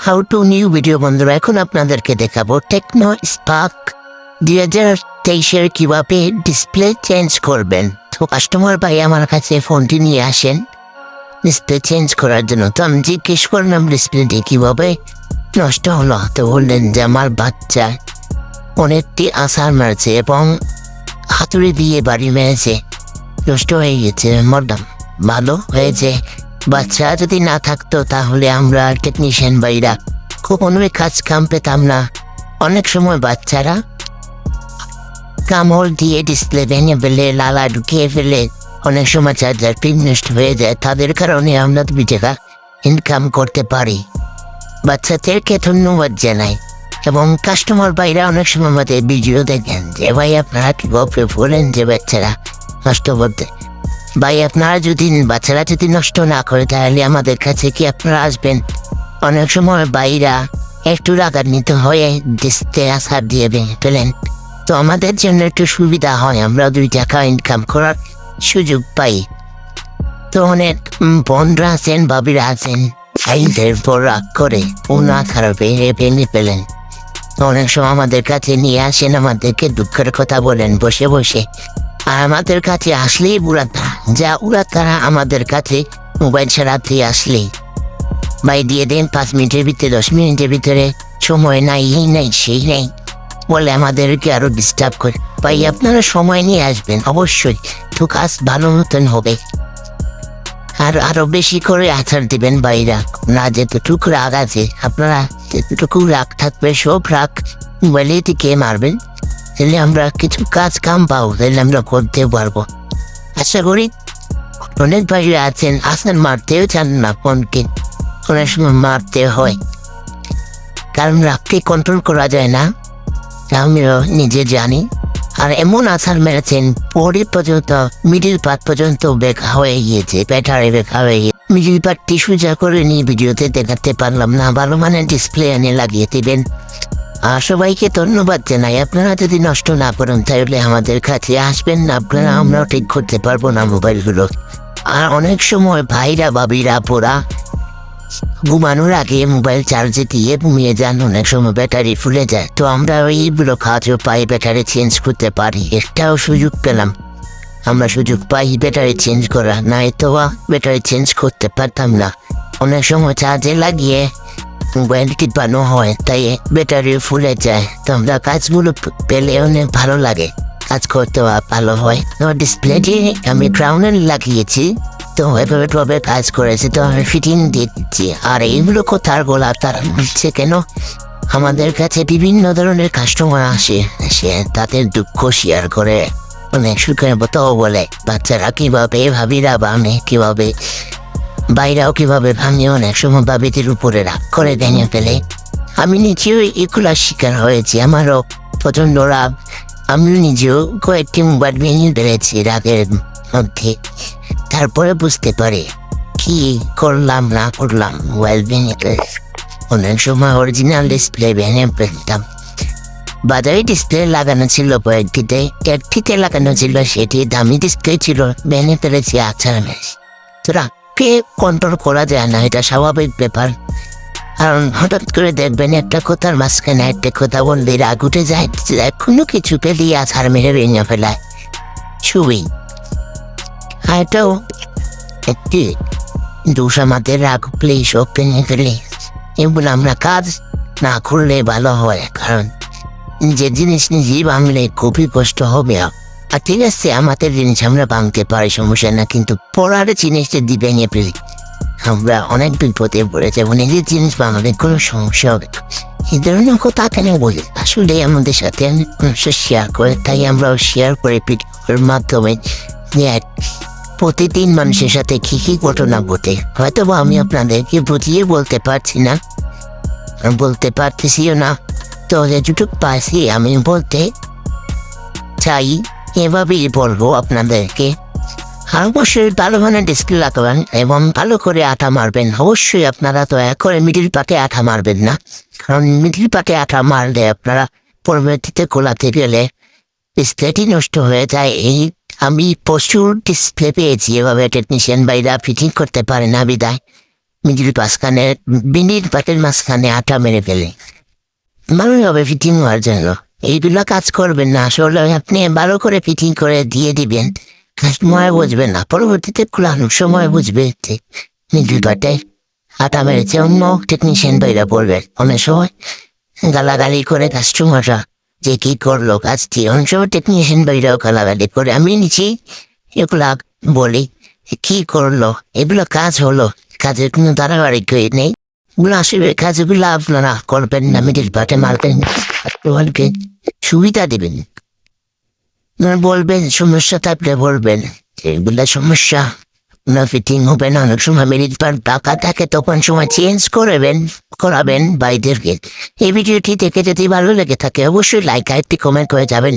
How to new video বন্ধুরা, এখন আপনাদেরকে দেখাবো টেকনো স্পার্ক 2023-এর কীভাবে ডিসপ্লে চেঞ্জ করবেন। তো কাস্টমার ভাই আমার কাছে ফোনটি নিয়ে আসেন ডিসপ্লে চেঞ্জ করার জন্য। তো আমি জিজ্ঞেস করলাম ডিসপ্লেটি কীভাবে নষ্ট হলো। তো বললেন যে আমার বাচ্চা অনেকটি আছাড় মারছে এবং হাতুড়ি দিয়ে বাড়ি মেরেছে, নষ্ট হয়ে গেছে। মরদাম ভালো হয়েছে, বাচ্চা যদি না থাকতো তাহলে আমরা টেকনিশিয়ান ভাইরা কখনোই কাজ কাম পেতাম না। অনেক সময় বাচ্চারা কামড় দিয়ে ডিসপ্লে ভেঙে ফেলে, লালা ঢুকিয়ে ফেলে, অনেক সময় চার্জার পিন নষ্ট হয়ে যায়। তাদের কারণে আমরা 2 টাকা ইনকাম করতে পারি। বাচ্চাদেরকে ধন্যবাদ জানাই এবং কাস্টমার ভাইরা অনেক সময় আমাদের ভিডিও দেখেন যে ভাই আপনারা কীভাবে বলেন যে বাচ্চারা নষ্ট করতে। ভাই আপনারা যদি বাচ্চারা যদি নষ্ট না করে তাহলে আমাদের কাছে কি আপনারা আসবেন? অনেক সময় বাইরা একটু রাগান্বিত হয়ে ডিসপ্লে আছাড় দিয়ে ভেঙে ফেলেন। তো আমাদের জন্য একটু সুবিধা হয়, আমরা 2 টাকা ইনকাম করার সুযোগ পাই। তো অনেক বোনরা আছেন, ভাবিরা আছেন, ভাইদের পর রাগ করে না খারাপ ভেঙে ফেলেন। অনেক সময় আমাদের কাছে নিয়ে আসেন, আমাদেরকে দুঃখের কথা বলেন বসে বসে। আর আমাদের কাছে আসলেই তারা আমাদের কাছে মোবাইল সারাতে আসলেই ভাই দিয়ে দেন 5 মিনিটের ভিতরে, 10 মিনিটের ভিতরে, সময় নাই, এই নাই সেই নেই বলে আমাদেরকে আরো ডিস্টার্ব করে। ভাই আপনারা সময় নিয়ে আসবেন অবশ্যই, তো কাজ ভালো মতন হবে। আর আরো বেশি করে আছাড় দিবেন বাইরা, না যেতটুকু রাগ আছে আপনারা যেতটুকু রাগ থাকবে সব রাগ মোবাইলে থেকে মারবেন, তাহলে আমরা কিছু কাজ কাম পাবো, তাহলে আমরা করতে পারবো। আশা করি অনেক ভাইরা আছেন মারতেও চান না ফোনকে, অনেক সময় মারতে হয় কারণ রাগকে কন্ট্রোল করা যায় না, আমিও নিজে জানি। আর এমন আছাড় মেরেছেন পরে পর্যন্ত মিডিল পার্ট পর্যন্ত বেকা হয়ে গিয়েছে, ব্যাটারি বেকা হয়ে গিয়েছে। মিডিল পার্ট টিস্যু যা করে নিয়ে ভিডিওতে দেখাতে পারলাম না, ভালো মানের ডিসপ্লে এনে লাগিয়ে দেবেন। আর সবাইকে ধন্যবাদ জানাই। আপনারা যদি নষ্ট না করেন তাহলে আমাদের কাছে আসবেন না, আপনারা আমরাও ঠিক করতে পারবো না মোবাইলগুলো। আর অনেক সময় ভাইরা ভাবিরা পোড়া ঘুমানোর আগে মোবাইল চার্জে দিয়ে ঘুমিয়ে যান, অনেক সময় ব্যাটারি ফুলে যায়। তো আমরা ওইগুলো কাজও পাই, ব্যাটারি চেঞ্জ করতে পারি, একটাও সুযোগ পেলাম। আমরা সুযোগ পাই ব্যাটারি চেঞ্জ করা, নাই তো ব্যাটারি চেঞ্জ করতে পারতাম না। অনেক সময় চার্জে লাগিয়ে মোবাইল টিপানো হয়, তাই ব্যাটারি ফুলে যায়। তো আমরা কাজগুলো পেলে অনেক ভালো লাগে, কাজ করতেও ভালো হয়। ডিসপ্লেটি আমি ক্রাউনে লাগিয়েছি, তো এভাবে কাজ করেছে, তো আমি ফিটিং দিয়ে দিচ্ছি। আর এইগুলো কোথার গোলা তারা হচ্ছে কেন, আমাদের কাছে বিভিন্ন ধরনের কাস্টমার আসে, সে তাদের দুঃখ শেয়ার করে, অনেক সুখের মতো বলে বাচ্চারা কীভাবে ভাবিরা ভাঙে, কীভাবে বাইরাও কীভাবে ভাঙে, অনেক সময় ভাবিদের উপরে রাগ করে ভেঙে ফেলে। আমি নিজেও এগুলার শিকার হয়েছি, আমারও প্রচণ্ড রাগ। আমি নিজেও কয়েকটি মোবাইল ভেঙে ফেলেছি রাগের মধ্যে। তারপরে বুঝতে পারি কি করলাম না করলাম, মোবাইল ভেঙে ফেলেছি। অনেক সময় অরিজিনাল ডিসপ্লে ভেঙে ফেলতাম। বাজারে ডিসপ্লে লাগানো ছিল কয়েকটিতে, একটিতে লাগানো ছিল সেটি দামি ডিসপ্লে ছিল, ভেঙে ফেলেছি আছাড় মেরেছি। তো রাগকে কন্ট্রোল করা যায় না, এটা স্বাভাবিক ব্যাপার। কারণ হঠাৎ করে দেখবেন একটা কথার মাঝখানে একটা কথা বললে রাগ উঠে যায়, কোনো কিছু পেলেই আছাড় মেরে ভেঙে ফেলায় ছবি। আর এটাও একটি দোষ, আমাদের রাগ উঠলেই সব ভেঙে ফেলে। এগুলো আমরা কাজ না করলে ভালো হয়, কারণ যে জিনিস নিজেই ভাঙলে খুবই কষ্ট হবে। আর ঠিক আছে, আমাদের জিনিস আমরা ভাঙতে পারি, সমস্যা না, কিন্তু পড়ার জিনিসটা দিয়ে ভেঙে ফেলি আমরা অনেক বিপদে পড়ে যাবো। নিজের জিনিস বানালে কোনো সমস্যা হবে, এই ধরনের কথা কেন বলি? আসলে আমাদের সাথে অনেক মানুষ শেয়ার করে, তাই আমরাও শেয়ার করে ভিডিওর মাধ্যমে প্রতিদিন মানুষের সাথে কি কি ঘটনা ঘটে, হয়তো আমি আপনাদেরকে বুঝিয়ে বলতে পারছি না, বলতে পারতেছিও না। তো যেটুকু পারছি আমি বলতে চাই, এভাবেই বলবো আপনাদেরকে। আর অবশ্যই ভালো মানের ডিসপ্লে লাগাবেন এবং ভালো করে আঠা মারবেন। অবশ্যই আপনারা দয়া করে মিডিল পার্টে আঠা মারবেন না, কারণ মিডিল পার্টে আঠা মারলে আপনারা পরবর্তীতে গোলাতে গেলে ডিসপ্লেটি নষ্ট হয়ে যায়। এই আমি প্রচুর ডিসপ্লে পেয়েছি, এভাবে টেকনিশিয়ান ভাইরা ফিটিং করতে পারে না বিদায় মিডিল মাঝখানে বিনির পাটের মাঝখানে আটা মেরে ফেলে ভালোই হবে ফিটিং হওয়ার জন্য। এইগুলো কাজ করবেন না, আসলে আপনি ভালো করে ফিটিং করে দিয়ে দিবেন, কাস্টমার বুঝবেন না, পরবর্তীতে খোলানোর সময় বুঝবে যে মিডিল পাটে আটা মেরেছে, অন্য টেকনিশিয়ান বাইরা বলবে। অনেক সময় গালাগালি করে কাস্টমাররা যে কি করলো কাজটি, অনেক সময় টেকনিশিয়ান বাইরাও গালাগালি করে। আমি নিচি এগুলা বলি কি করলো, এগুলো কাজ হলো, কাজের কোনো দাঁড়াবাড়ি নেই। এগুলো আসলে কাজগুলো আপনারা করবেন না, মিডিল পাটে মারবেন, কাস্টমারকে সুবিধা দেবেন। বলবেন সমস্যা থাকলে বলবেন এগুলা সমস্যা, না ফিটিং হবে না, অনেক সময় মিনিট পার টাকা থাকে তখন সময় চেঞ্জ করাবেন বাইদেরকে। এই ভিডিওটি দেখে যদি ভালো লেগে থাকে অবশ্যই লাইক আর একটি কমেন্ট করে যাবেন।